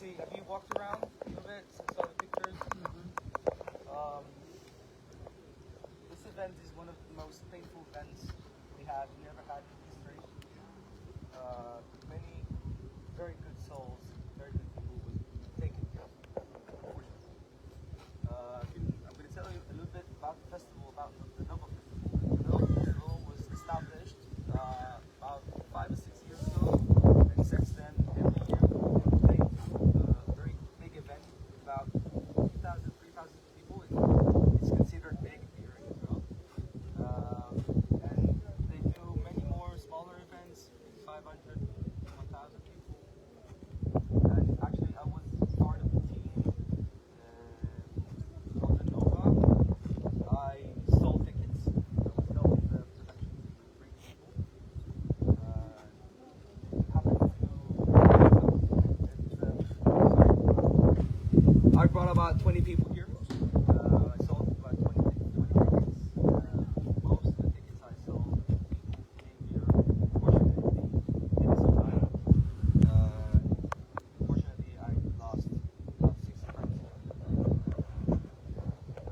see, have you walked around a little bit and saw the pictures? This event is one of the most painful events we ever had in history. Many very good souls, very good people was taken here. Unfortunately. I'm going to tell you a little bit about the festival, about the Nova Festival. The Nova Festival was established about 5 or 6 years ago, and since then, every year we take a very big event with about 2,000, 3,000 people. It's considered big here in Israel. And they do many more smaller events, 500, 1,000 people. And actually, I was part of the team of the Nova. I sold tickets. I was helping the production to bring people. I brought about 20 people here. I sold about 20 tickets. Most of the tickets I sold, people came here. Fortunately, in some time. Fortunately, I lost about 6 friends.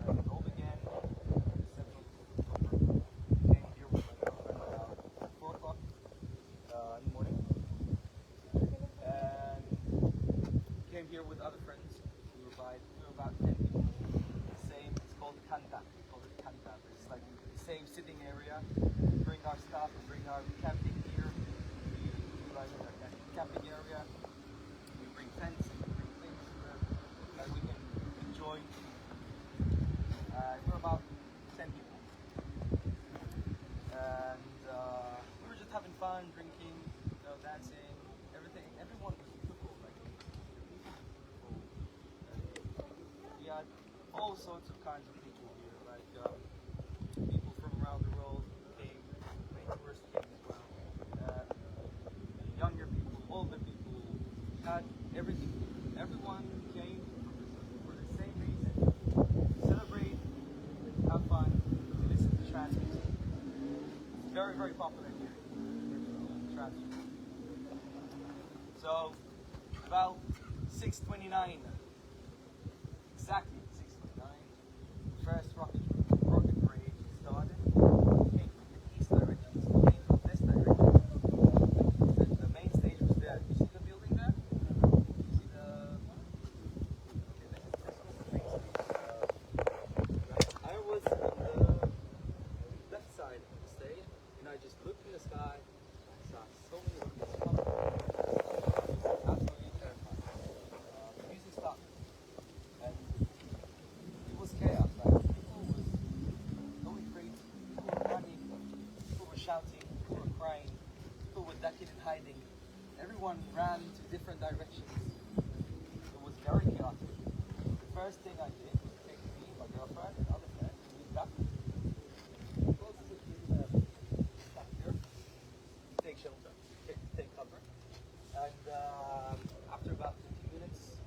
It all began on the 7th of October. Came here with my girlfriend about 4 o'clock in the morning. And came here with other friends. We were about 10 people. It's called Kanta. We call it Kanta. It's like the same sitting area. We bring our stuff, we bring our camping gear. We do like a camping area. We bring tents and we bring things that we can enjoy. We're about 10 people. And we were just having fun, drinking, dancing, everything. Everyone was beautiful. Like, we had all sorts of kinds of people here, like people from around the world came, many tourists came as well, younger people, older people, had everything. Everyone came for the same reason: celebrate, have fun, to listen to trance music. It's very, very popular here, trance music. So, about 6:29. Exactly 6:29. First rocket parade started. Came from the east direction. Came from this direction. The main stage was there. You see the building there? You see the? Okay, this was the main stage. I was on the left side of the stage, and I just looked in the sky. I saw so many rockets coming. It was absolutely terrifying. The music stopped. And it was chaos. Like, people was going crazy. People were running. People were shouting. People were crying. People were ducking and hiding. Everyone ran to different directions. It was very chaotic. The first thing I did was take me, my girlfriend, and other friends, and we ducked. Duck here. Take shelter. Take cover. And after about 15 minutes,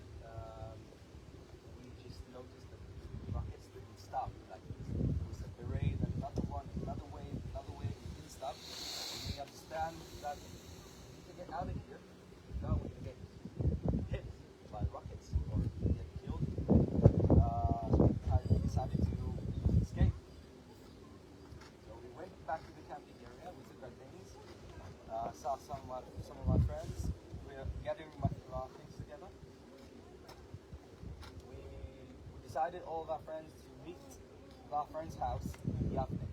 we just noticed that the rockets didn't stop. Like, there was a parade, and another one, another wave, it didn't stop. And we understand that we need to get out of here. Now we're going to get hit by rockets or get killed. I decided to escape. So we went back to the camping area, we took our things, saw some of our friends. We were gathering our things together. We decided, all of our friends, to meet at our friend's house in Yavne.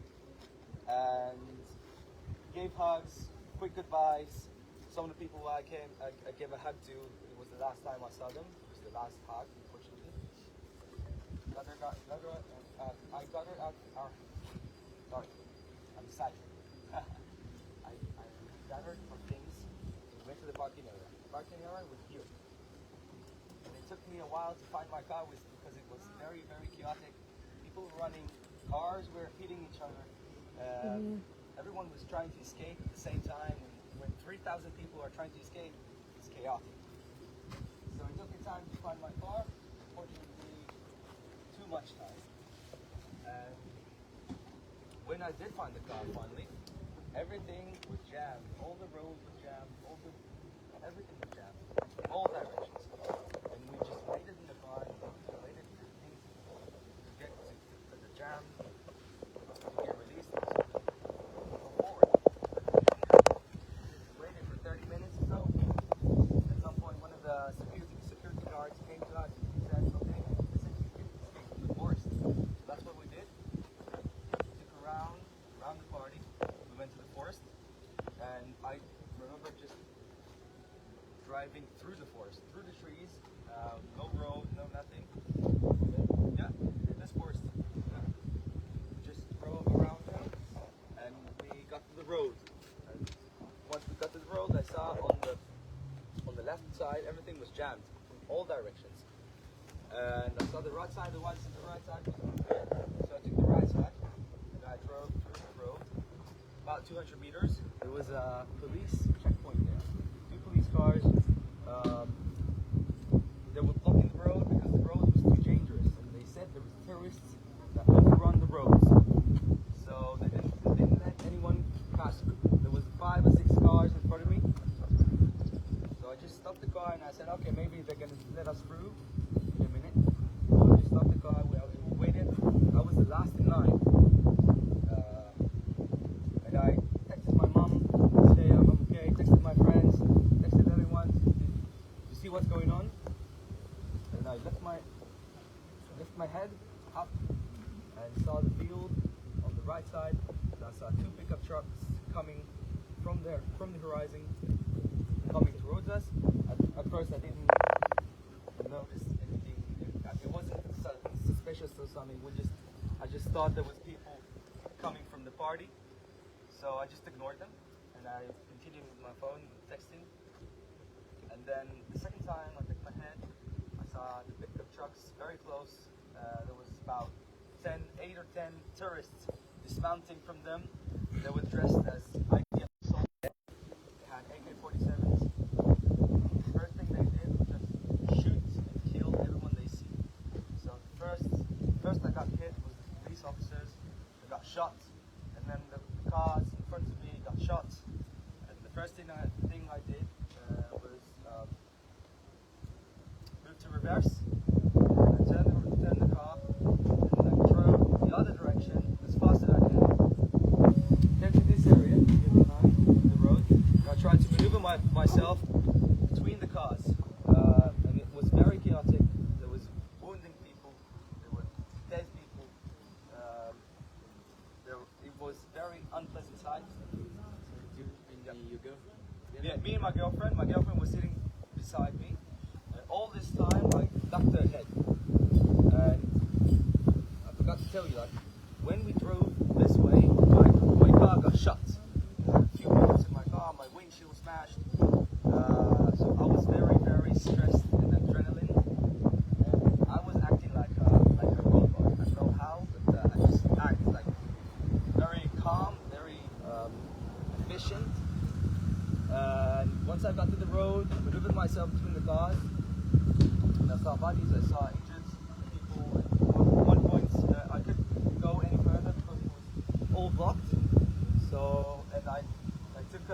And gave hugs, quick goodbyes. Some of the people I gave a hug to, it was the last time I saw them. It was the last hug, unfortunately. I got her out our... Sorry, I'm excited. I gathered for things. We went to the parking area. The parking area was here. And it took me a while to find my car because it was very, very chaotic. People were running, cars were hitting each other. Everyone was trying to escape at the same time. When 3,000 people are trying to escape, it's chaotic. So it took me time to find my car. Unfortunately, too much time. And when I did find the car finally, everything was jammed. All the roads were jammed. Everything was jammed. All directions. all directions. And I saw the right side, the right side was clear. So I took the right side, and I drove through the road. About 200 meters, there was a police checkpoint there. Two police cars. They were blocking the road because the road was too dangerous, and they said there was terrorists that overrun the roads. So they didn't let anyone pass through. There was 5 or 6 cars in front of me. So I just stopped the car and I said, okay, maybe they're gonna let us through in a minute. So I just stopped the car. We waited. I was the last in line. And I texted my mom, say I'm okay. Texted my friends, texted everyone to see what's going on. And I left my head up and saw the field on the right side. And I saw 2 pickup trucks coming from the horizon, coming towards us. At first I didn't notice anything. It wasn't suspicious or something. I just thought there was people coming from the party. So I just ignored them and I continued with my phone texting. And then the second time I took my head, I saw the pickup trucks very close. There was about 8 or 10 tourists dismounting from them. They were dressed as IDF soldiers. They had AK-47s. The first thing they did was just shoot and kill everyone they see. So first I got hit was the police officers. They got shot, and then the cars in front of me got shot. And the first thing I did was move to reverse. I turned the car, and I drove the other direction as fast as I can. Came to this area here behind the road. And I tried to maneuver myself between the cars, and it was very chaotic. There was wounding people, there were dead people. It was very unpleasant sight. Yeah, me and my girlfriend. My girlfriend was sitting beside me, and all this time I ducked her head. And I forgot to tell you, like, when we drove this way, my car got shot. I had a few bullets in my car, my windshield smashed. So I was very, very stressed and adrenaline. And I was acting like a robot. I don't know how, but I just acted like very calm, very efficient. And once I got to the road, I maneuvered myself between the cars. And I saw bodies, I saw injured people. At one point, I couldn't go any further because it was all blocked. So, and I looked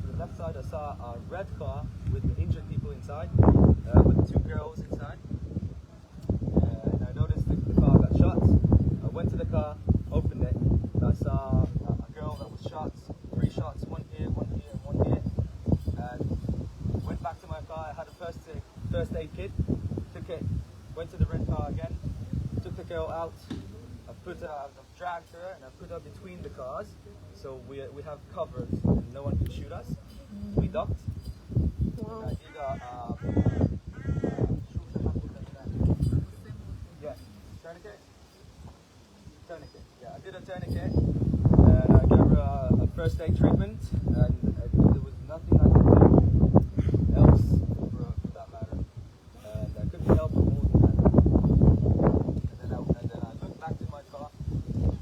to the left side. I saw a red car with injured people inside, with 2 girls inside. And I noticed the car got shot. I went to the car, opened it, and I saw a girl that was shot. 3 shots, one here, and one here. And went back to my car. I had a first aid kit. Took it, went to the red car again. Took the girl out. I've dragged her and I put her between the cars, so we have cover and no one can shoot us. We ducked. And I did yeah, tourniquet. Yeah, I did a tourniquet. And I gave her a first aid treatment, and there was nothing I could do else for that matter. And I couldn't help more than that. And then I looked back to my car, and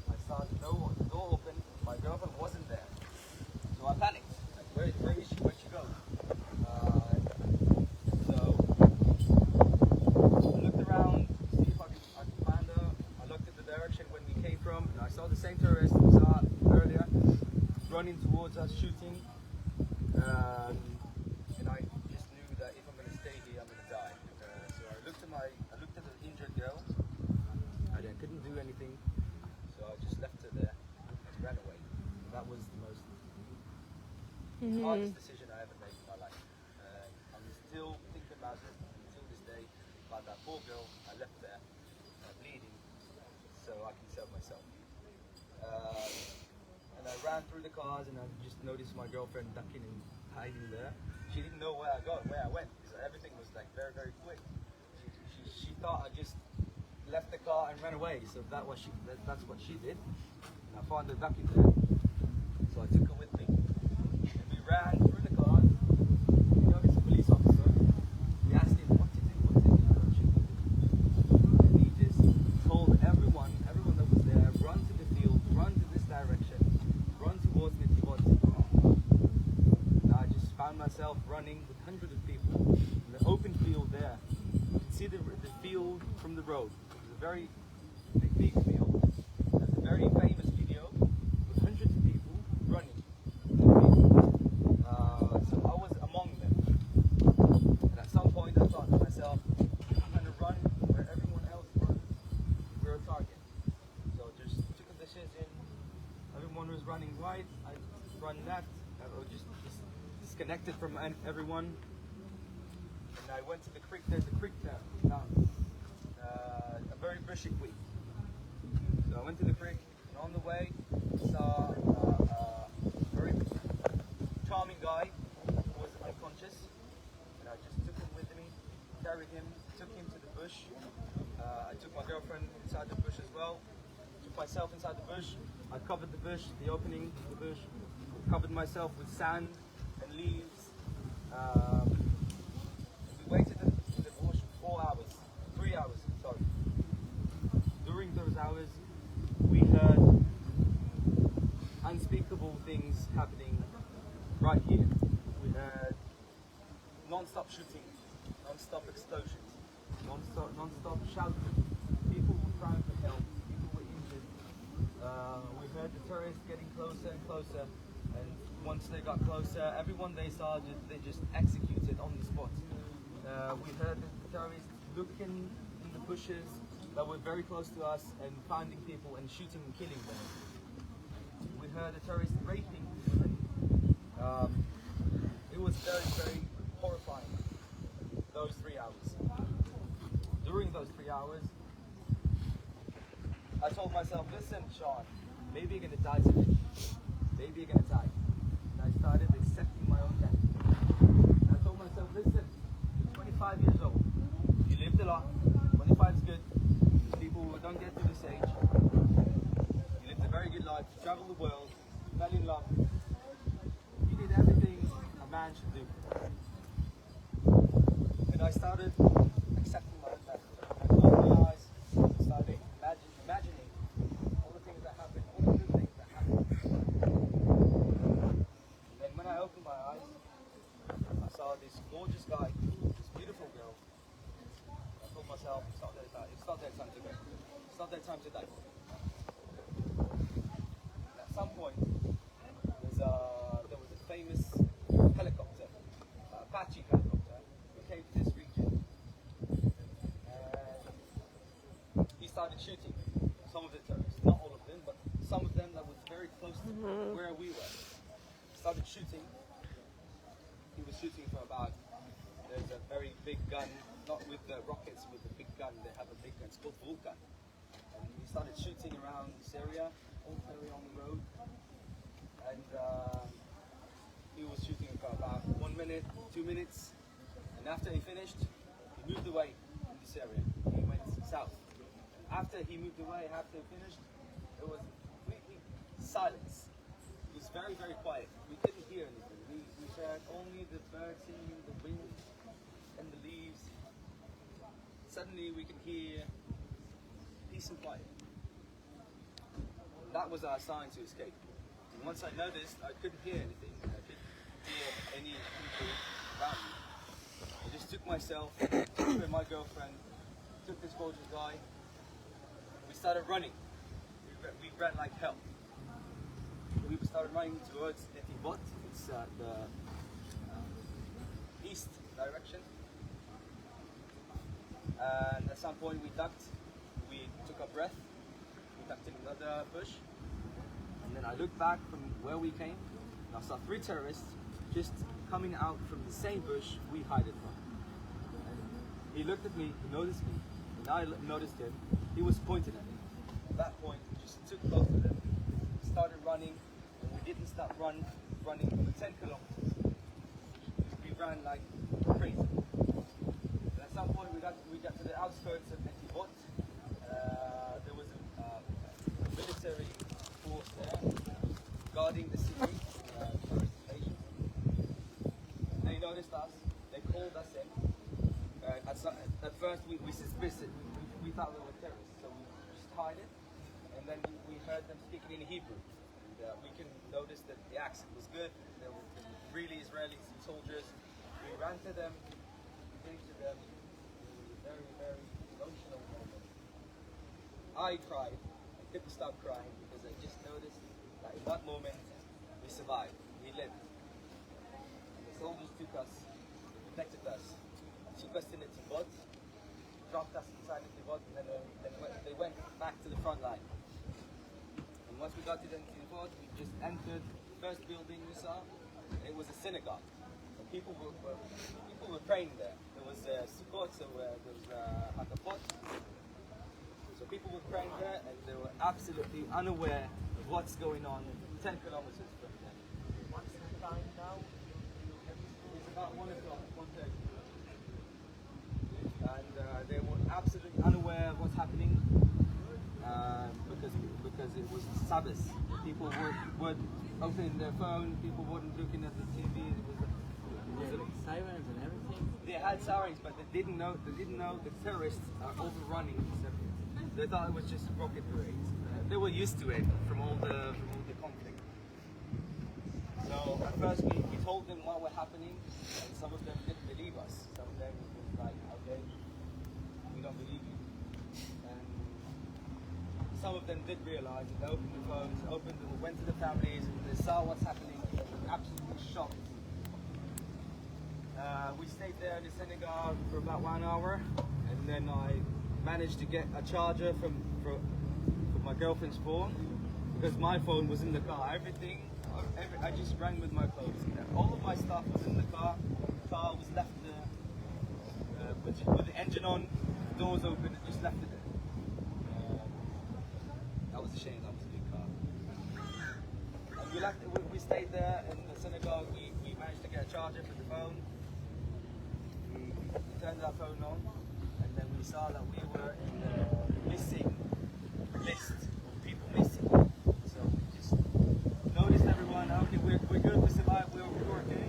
I saw the door open. My girlfriend wasn't there, so I panicked. Like, where is she? Where'd she go? So I looked around to see if I could find her. I looked at the direction when we came from, and I saw the same tourist we saw earlier running towards us, shooting. And I just knew that if I'm going to stay here, I'm going to die. So I looked at the injured girl. I couldn't do anything, so I just left her there and ran away. That was the most hardest decision I ever made in my life. I'm still thinking about it until this day, about that poor girl I left there, bleeding, so I can save myself. And I ran through the cars, and I just noticed my girlfriend ducking and hiding there. She didn't know where I went, because everything was like very, very quick. She thought I just left the car and ran away, so that's what she did. And I found her ducking there, so I took her with me. And we ran through the car. We noticed a police officer. see the field from the road. It's a very big field. There's a very famous video with hundreds of people running. So I was among them. And at some point I thought to myself, I'm going to run where everyone else runs. We're a target. So just took a decision. Everyone was running right. I run left. I was just disconnected from everyone. And I went to the creek. There's a creek there, down. A very bushy creek. So I went to the creek, and on the way, saw a very charming guy who was unconscious. And I just took him with me, carried him, took him to the bush. I took my girlfriend inside the bush as well. Took myself inside the bush. I covered the bush, the opening of the bush. Covered myself with sand and leaves. We waited in the bush for 3 hours, sorry. During those hours, we heard unspeakable things happening right here. We heard non-stop shooting, non-stop explosions, non-stop shouting. People were crying for help, people were injured. We heard the terrorists getting closer and closer, and once they got closer, everyone they saw, they just executed on the spot. We heard the terrorists looking in the bushes that were very close to us and finding people and shooting and killing them. We heard the terrorists raping women. It was very, very horrifying, those 3 hours. During those 3 hours, I told myself, listen, Shon, maybe you're going to die today. Maybe you're going to die. And I started accepting my own death. And I told myself, listen, you're 25 years old. You lived a lot. 25 is good. People who don't get to this age. You lived a very good life. You traveled the world. You fell in love. You did everything a man should do. And I started accepting my own death. I closed my eyes. I started imagining all the things that happened, all the good things that happened. And then when I opened my eyes, I saw this gorgeous guy, this beautiful girl. I told myself, it's not their time to go. It's not their time to die. And at some point, there was a famous helicopter, Apache helicopter, who came to this region. And he started shooting some of the terrorists, not all of them, but some of them that was very close to where we were. He started shooting. He was shooting for about, there's a very big gun, not with the rockets, with the big gun. They have a big gun, it's called Vulcan. And he started shooting around this area, all area on the road. And he was shooting for about 1 minute, 2 minutes. And after he finished, he moved away in this area. He went south. After he moved away, after he finished, there was completely silence. It was very, very quiet. We couldn't hear anything. We heard only the birds singing, the wind, and the leaves. Suddenly we can hear peace and quiet. That was our sign to escape. And once I noticed, I couldn't hear anything. I couldn't hear any people around me. I just took myself, took my girlfriend, took this gorgeous guy. We started running. We ran like hell. We started running towards Netibot. It's the east direction. And at some point we ducked. We took a breath. We ducked in another bush. And then I looked back from where we came. And I saw 3 terrorists just coming out from the same bush we hid from. And he looked at me, he noticed me, and I noticed him. He was pointing at me. At that point, we just took both of them, started running, and we didn't stop running for 10 kilometers. We ran like crazy. And at some point, we got to the outskirts of Netibot. There was a military force there guarding the city, tourist station. They noticed us. They called us in. At first, we suspected. We thought we were terrorists, so we just hid it. And then we heard them speaking in Hebrew. And we can notice that the accent was good. They were really Israeli soldiers. We ran to them, we came to them. We were very, I cried. I couldn't stop crying because I just noticed that in that moment we survived, we lived. And the soldiers took us, protected us, took us in the Tibot, dropped us inside the Tibot, and then they went back to the front line. And once we got to the Tibot, we just entered the first building we saw. It was a synagogue. And people were praying there. There was Sukkot, so there was Hakapot. So people were praying there, and they were absolutely unaware of what's going on 10 kilometers from there. What's the time now? It's about 1 o'clock, 1:30. And they were absolutely unaware of what's happening because it was Sabbath. People weren't opening their phone, people weren't looking at the TV. It was sirens and everything. They had sirens, but they didn't know the terrorists are overrunning this area. They thought it was just rocket parades. They were used to it from all the conflict. So at first we told them what was happening, and some of them didn't believe us. Some of them was like, okay, we don't believe you. And some of them did realize, and they opened the phones, went to the families, and they saw what's happening. They were absolutely shocked. We stayed there in the synagogue for about 1 hour, and then I managed to get a charger from my girlfriend's phone, because my phone was in the car. I just ran with my clothes. All of my stuff was in the car. The car was left there with the engine on, doors open, and just left it there. That was a shame. That was a big car. And we stayed there in the synagogue. We managed to get a charger for the phone. We turned our phone on, and then we saw that we were in the missing list of people missing. So we just noticed everyone, okay, we're good, we survived, we're okay.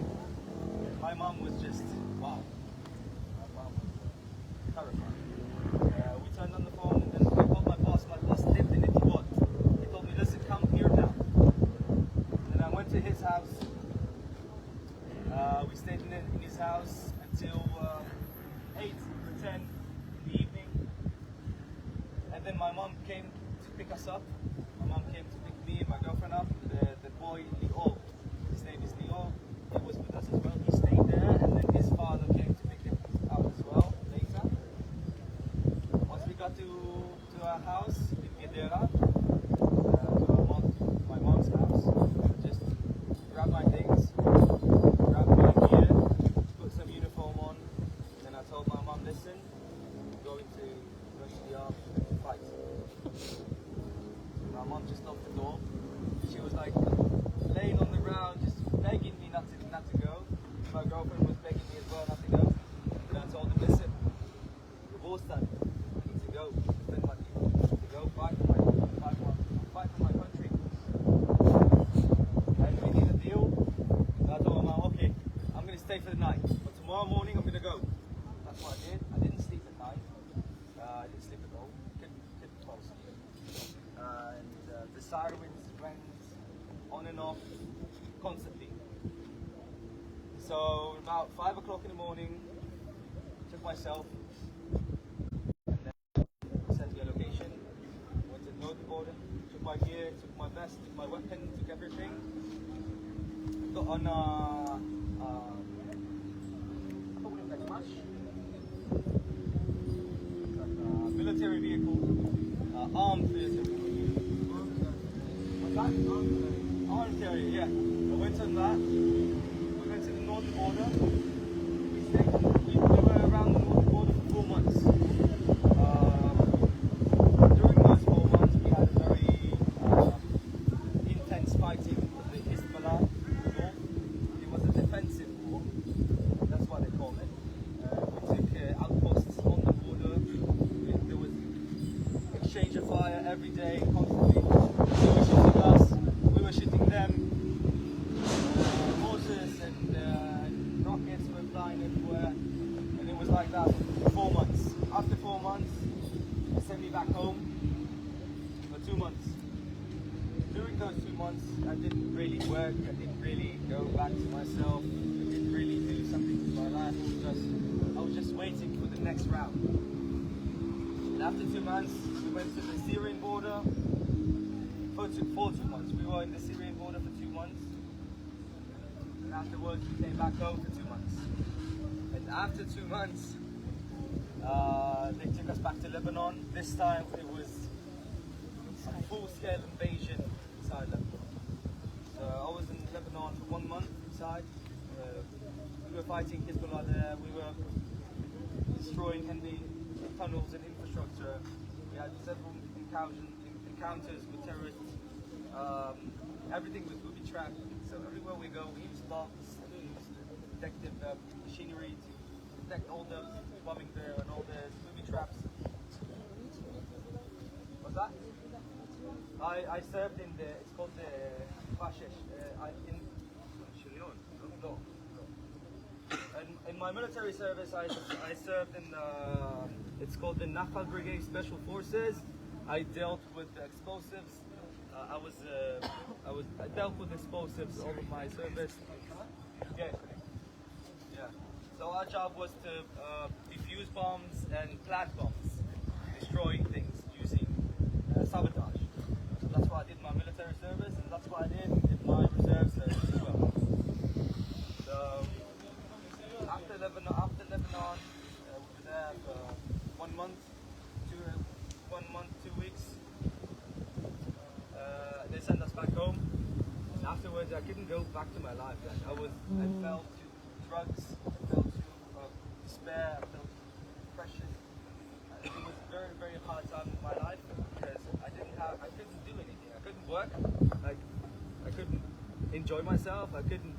My mom was just, wow. My mom was terrified. We turned on the phone, and then I called my boss. My boss lived in Itibot. He told me, listen, come here now. And I went to his house. We stayed in his house until 8 or 10 in the evening. And then my mom came to pick us up. My mom came to pick me and my girlfriend up. The boy, Leo, his name is Leo, he was with us as well. He stayed there, and then his father came to pick him up as well later. Once we got to our house in Gedera, to my mom's house, I just grabbed my things, grabbed my gear, put some uniform on. Then I told my mom, listen, I'm going to the army and fight. My mom just locked the door. She was like laying on the ground, just begging me not to go. My girlfriend was begging me as well not to go. And I told them, listen, the war's done. I need to go defend my people. To go fight for my country. And we need a deal. And I told my mom, okay, I'm going to stay for the night, but tomorrow morning I'm going to go. That's what I did. I didn't sleep at night. I didn't sleep at all. Couldn't fall asleep. And the sirens went on and off constantly. So about 5 o'clock in the morning, took myself, and then sent me a location. Went to the border, took my gear, took my vest, took my weapon, took everything. Got on military vehicle, armed military vehicle. What's that? Armed carrier, yeah. I went on that. We went to the northern border. We were around the northern border for 4 months. During those 4 months, we had a very intense fighting with the Hezbollah in the north. It was a defensive war. That's what they call it. We took outposts on the border. There was exchange of fire every day, constantly. They were shooting us, we were shooting them. Mortars and rockets were flying everywhere. And it was like that for 4 months. After 4 months, they sent me back home for 2 months. During those 2 months, I didn't really work, I didn't really go back to myself, I didn't really do something with my life. I was just waiting for the next round. And after 2 months, we went to the Syrian border for 2 months. We were in the Syrian border for 2 months. And afterwards, we came back home for 2 months. And after 2 months, they took us back to Lebanon. This time, it was a full-scale invasion inside Lebanon. So I was in Lebanon for 1 month inside. We were fighting Hezbollah there. We were destroying enemy tunnels and infrastructure. We had several encounters with terrorists. Everything was booby trapped. So everywhere we go, we use bombs, we use detective machinery to detect all the bombing there and all the booby traps. What's that? I served in the, it's called the Fashesh, in Shon. No. In my military service, I served in it's called the Nafal Brigade Special Forces. I dealt with the explosives. I dealt with explosives all of my service. Yeah. So our job was to defuse bombs and plant bombs, destroying things using sabotage. So that's what I did in my military service, and that's what I did in my reserve service as well. So after Lebanon, we were there for 1 month, 2 weeks. They sent us back home. And afterwards, I couldn't go back to my life. I fell to drugs, I fell to despair, I fell to depression. It was a very, very hard time in my life because I couldn't do anything. I couldn't work. I couldn't enjoy myself. I couldn't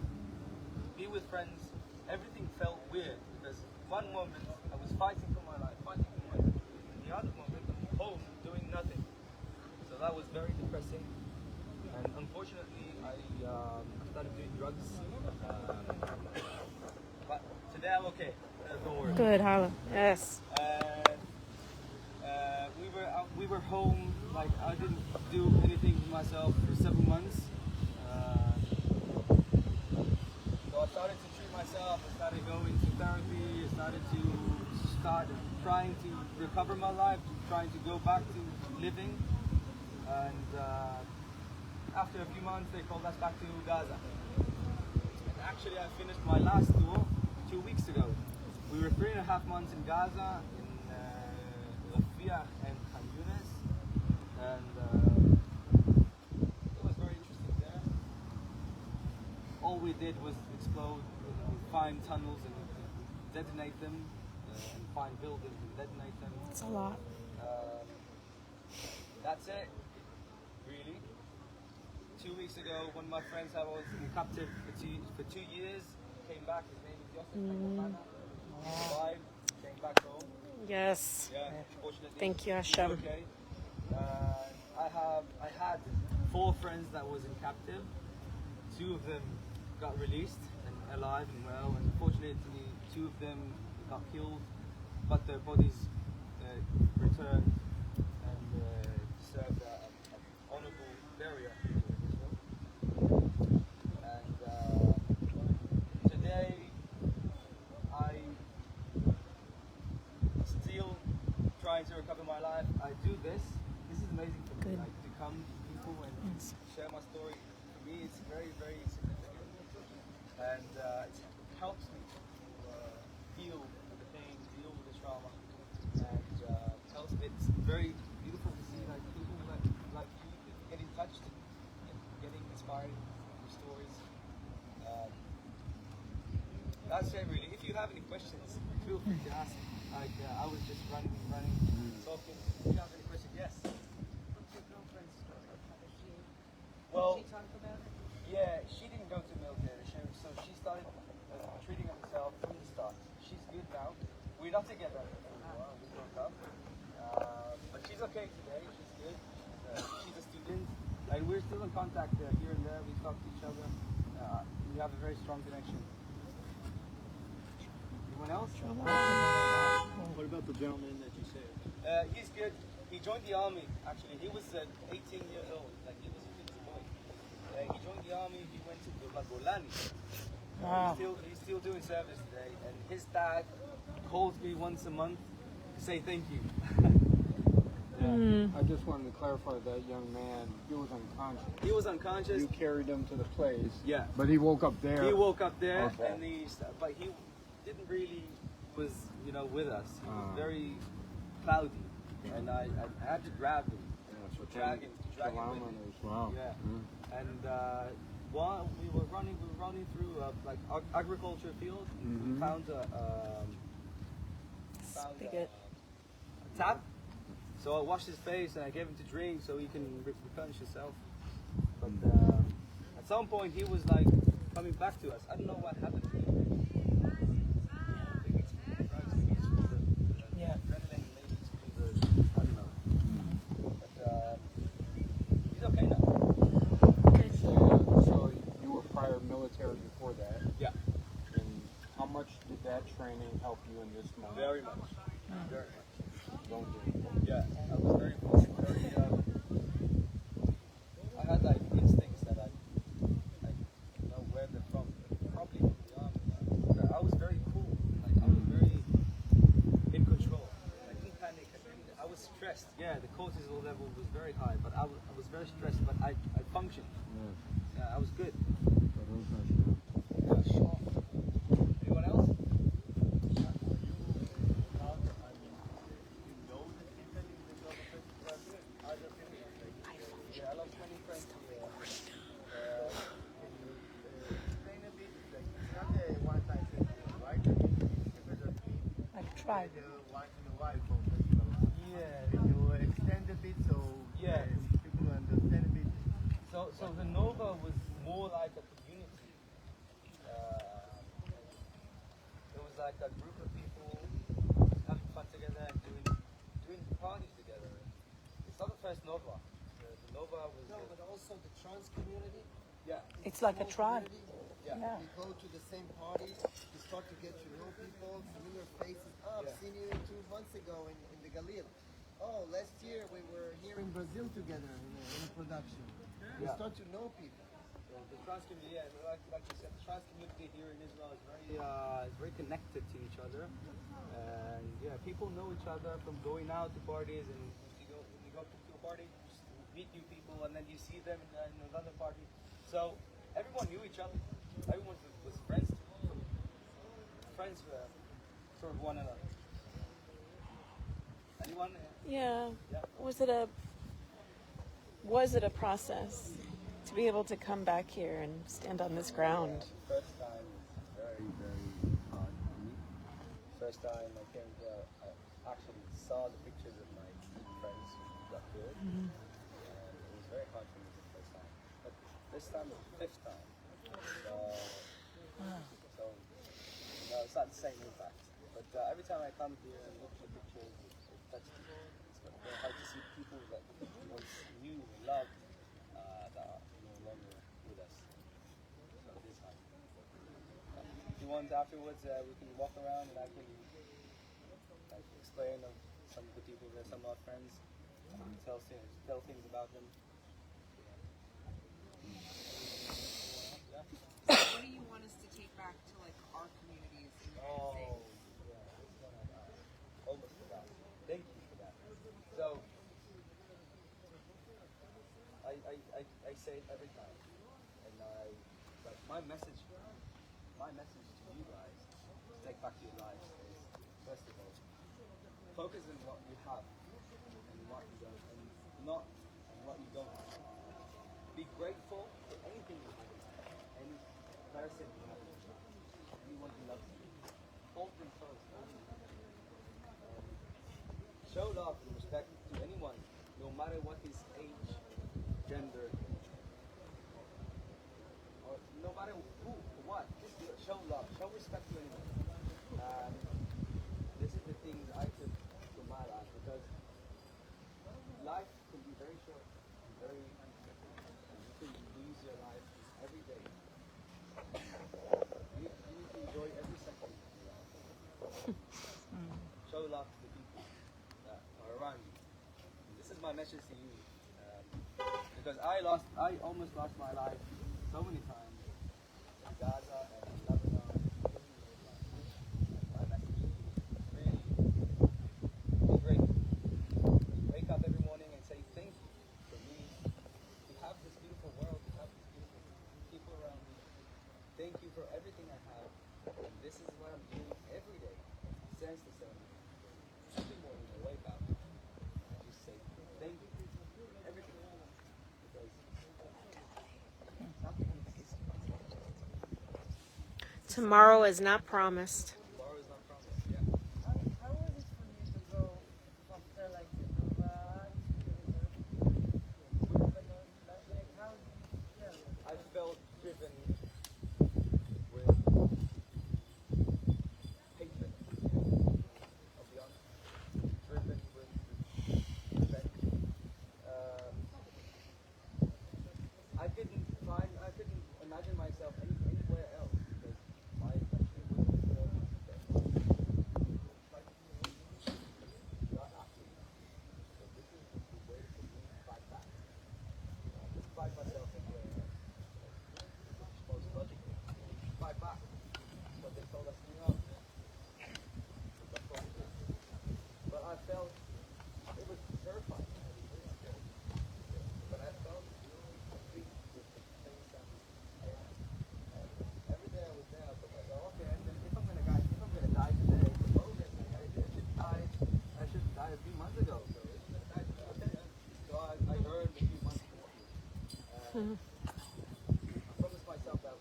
be with friends. Everything felt weird because one moment I was fighting for my life, and the other moment I'm home doing nothing. So that was very depressing. And unfortunately, I started doing drugs. But today I'm okay. Don't worry. Good, Hala. Yes. We were home. Like I didn't do anything for myself for several months. So I started to treat myself. I started going to therapy. I started trying to recover my life, trying to go back to living. And after a few months, they called us back to Gaza. And actually, I finished my last tour 2 weeks ago. We were 3.5 months in Gaza, in Rafah and Khan Yunis, and it was very interesting there. All we did was explode, find tunnels and detonate them, and find buildings and detonate them. It's a lot. That's it, really. 2 weeks ago, one of my friends I was in captive for 2 years, came back. His name is Yosef. Survived, came back home. Yes. Yeah, fortunately. Thank you, he's Hashem. okay. I had 4 friends that was in captive. 2 of them got released and alive and well, and unfortunately 2 of them got killed, but their bodies returned and served an honorable burial. And today I still trying to recover my life. I do this. This is amazing for me. Good. Like to come to people and Yes. share my story. For me, it's very, very significant, and it helps me to heal the pain, deal with the trauma, and it's very beautiful to see like people like you getting touched, and getting inspired with your stories. That's it, really. If you have any questions, feel free to ask. Like I was just running, talking. If you have any questions, yes. What's your girlfriend's story? How did she? Well, Did she talk about it? yeah, she didn't go to military, so she started treating herself from the start. She's good now. We're not together. We broke up. But she's okay today. She's good. She's a student. And we're still in contact here and there. We talk to each other. We have a very strong connection. Anyone else? What about the gentleman that you saved? He's good. He joined the army, actually. He was 18 years old. Like, he was a little boy. He joined the army. He went to Golani. Wow. He's still doing service today. And his dad calls me once a month to say thank you. Yeah. Mm. I just wanted to clarify that young man, he was unconscious. He was unconscious. You carried him to the place. Yeah. But he woke up there. He woke up there, Okay. and but he didn't really was with us. He was very cloudy, and I had to grab him, drag him with me. Wow. Yeah. And while we were running through like agriculture field, we found a Spigot. tap. So I washed his face and I gave him to drink so he can replenish himself. But at some point he was like coming back to us. I don't know what happened to him. Yeah. I don't know. But he's okay now. So you were prior military before that. Yeah. And how much did that training help you in this moment? Very much. Very much. Don't do it. Yeah, I was very I had like instincts that I know where they're from. Probably from the army. I was very cool. Like I was very in control. I didn't panic. I was stressed. Yeah, the cortisol level was very high, but I was very stressed. But I functioned. Yeah, I was good. Yeah, sure. Anyone else? Yeah, I lost many friends here. Explain a bit, like, it's not a one-time thing, right? I've tried. The once in a while from festival. Yeah. Can you extend a bit so Yeah. people understand a bit? So the Nova was more like a community. It was like a group of people having fun together and doing parties together. It's not the first Nova. The Nova was. No, but also the trans community. Yeah. It's like a tribe. Yeah. Yeah. We go to the same party, we start to get to know people, familiar faces. Oh, I've Yeah. seen you 2 months ago in the Galil. Oh, last year we were here in Brazil together in a production. We Yeah. start to know people. The trans community, yeah, like you said, the trans community here in Israel is very connected to each other, and yeah, people know each other from going out to parties, and when you go to a party, you just meet new people, and then you see them in another party. So everyone knew each other. Everyone was friends, sort of one another. Anyone? Yeah. Yeah. Was it a process to be able to come back here and stand on this ground? First time was very, very hard for me. First time I came here, I actually saw the pictures of my friends who got killed. And it was very hard for me the first time. But this time was the 5th time. So no, it's not the same impact. But every time I come here and look at the pictures, it touches me. It's very hard to see people that you once knew and loved that are no longer with us. So it is hard. If you want afterwards, we can walk around and I can like explain of some of the people there, some of our friends, tell things about them. Yeah. What do you want us to take back to like our communities in the United Oh, States? yeah, that's one I almost forgot. Thank you for that. So, I say it every time, and but my message to you guys to take back to your lives is, first of all, focus on what you have and what you don't, and not on what you don't have. Be grateful for anything you have, any person you have, anyone who loves you. Hold them close. Show love and respect to anyone, no matter what his age, gender, or no matter who or what. Just show love, show respect to anyone. This is the things I took from my life, because life can be very short, very unexpected, and you can lose your life every day. You need to enjoy every second of your life. Show love to the people that are around you. This is my message to you, because I almost lost my life so many times in Gaza and in Lebanon. My message to you is really be grateful. Wake up every Tomorrow is not promised. Tomorrow is not promised. Yeah. How was it for you to go after like Dubai, Lebanon? Like how did you feel? I felt driven with hatred. I'll be honest. Driven with revenge. I couldn't imagine myself anywhere else because my country was more like not acting. So this is the way for me to fight back. I couldn't fight myself anywhere else. Most logical. Fight back. But they told us no. That's what we did. But I felt it was terrifying. But I felt complete with the things that I had. And every day I was there, I thought myself, okay, if I'm gonna die today, tomorrow I should have died a few months ago. So if I'm gonna die today, so I earned a few months more. I promised myself that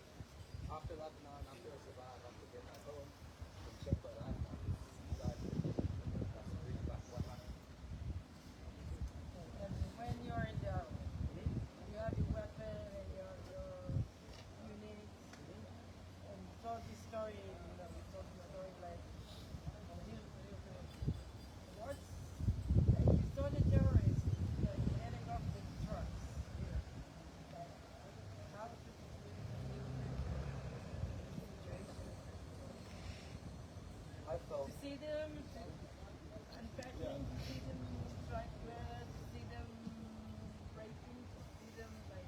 after Lebanon, after I survive, after I get back home, and check my life, I would decide that's really what happened. And when you're in the army, you have your weapon and your unit, and you told this story, you told this story like what's like you saw the terrorists like heading off the trucks. Like, how did you I felt to see them unpacking, to see them trying to see them breaking, to see them like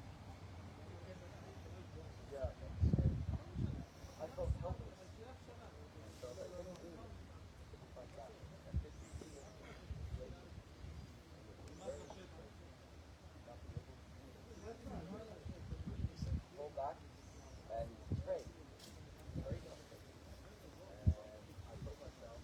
yeah, I felt helpless. I felt I couldn't do it. Couldn't fight back. I could see the situation. It was very difficult. Not be able to do it. Pull back and pray. Very desperate. And I told myself,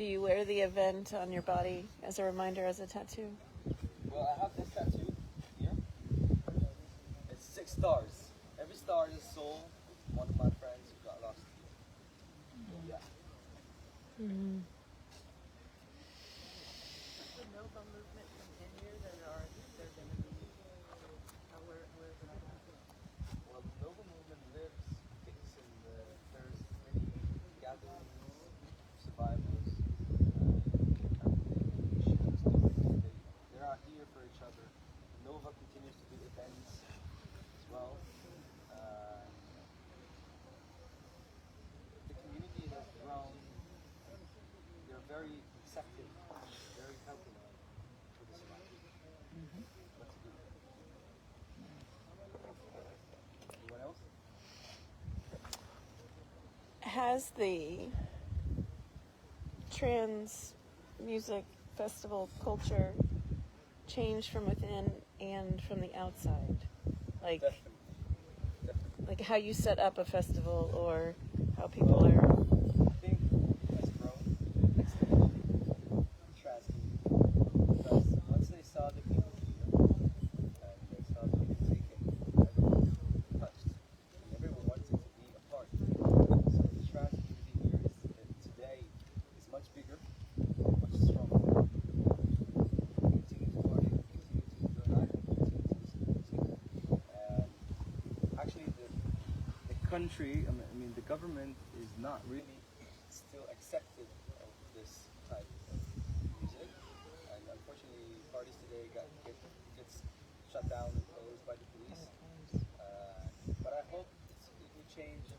Do you wear the event on your body as a reminder, as a tattoo? Well, I have this tattoo here. It's 6 stars. Every star is a soul. One of my friends who got lost. Yeah. Mm-hmm. The Nova movement from India that are they're going to be where is it? Well, the Nova movement lives, kicks in the, there's many gatherings, survivors, they're out here for each other. Nova continues to do events as well. The community has grown. They're very accepting, very helping for the survivors. That's good. Anyone else? Has the trans music festival culture changed from within and from the outside? Like, Definitely. Definitely. like how you set up a festival or how people are. I think has grown exponentially. Trans community. Because once they saw the people here and they saw the music and everyone was touched and everyone wanted to be a part. So the trans community here is today is much bigger, much stronger. We continue to party, we continue to go out, we continue to listen to music. And actually the country, I mean the government is not really still accepted of this type of music, and unfortunately parties today gets shut down and closed by the police. But I hope it will change